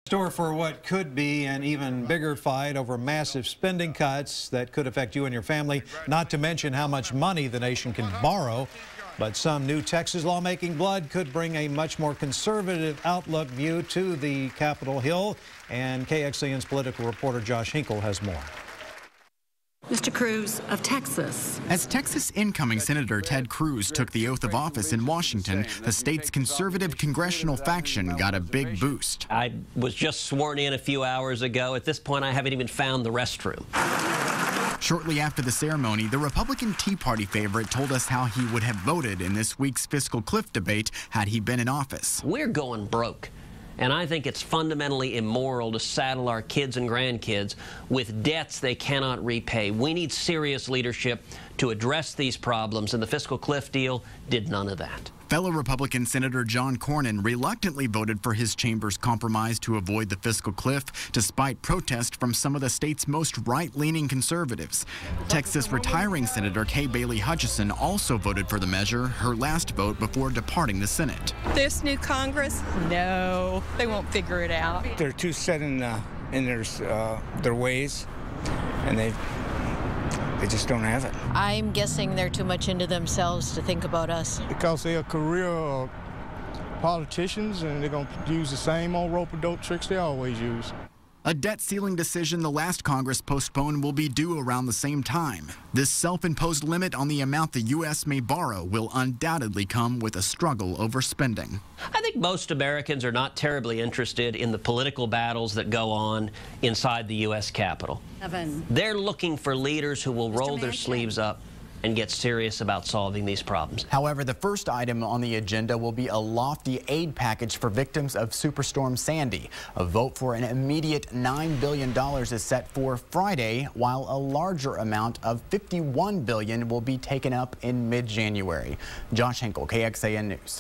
Store for what could be an even bigger fight over massive spending cuts that could affect you and your family, not to mention how much money the nation can borrow. But some new Texas lawmaking blood could bring a much more conservative outlook view to the Capitol Hill. And KXAN's political reporter Josh Hinkle has more. Mr. Cruz of Texas. As Texas incoming Senator Ted Cruz took the oath of office in Washington, the state's conservative congressional faction got a big boost. I was just sworn in a few hours ago. At this point, I haven't even found the restroom. Shortly after the ceremony, the Republican Tea Party favorite told us how he would have voted in this week's fiscal cliff debate had he been in office. We're going broke. And I think it's fundamentally immoral to saddle our kids and grandkids with debts they cannot repay. We need serious leadership to address these problems, and the fiscal cliff deal did none of that. Fellow Republican Senator John Cornyn reluctantly voted for his chamber's compromise to avoid the fiscal cliff, despite protest from some of the state's most right-leaning conservatives. Texas retiring Senator Kay Bailey Hutchison also voted for the measure, her last vote before departing the Senate. This new Congress, no, they won't figure it out. They're too set in their ways, and they just don't have it. I'm guessing they're too much into themselves to think about us. Because they're career politicians and they're going to use the same old rope-a-dope tricks they always use. A debt ceiling decision the last Congress postponed will be due around the same time. This self-imposed limit on the amount the U.S. may borrow will undoubtedly come with a struggle over spending. I think most Americans are not terribly interested in the political battles that go on inside the U.S. Capitol. They're looking for leaders who will roll their sleeves up and get serious about solving these problems. However, the first item on the agenda will be a lofty aid package for victims of Superstorm Sandy. A vote for an immediate $9 billion is set for Friday, while a larger amount of $51 billion will be taken up in mid-January. Josh Hinkle, KXAN News.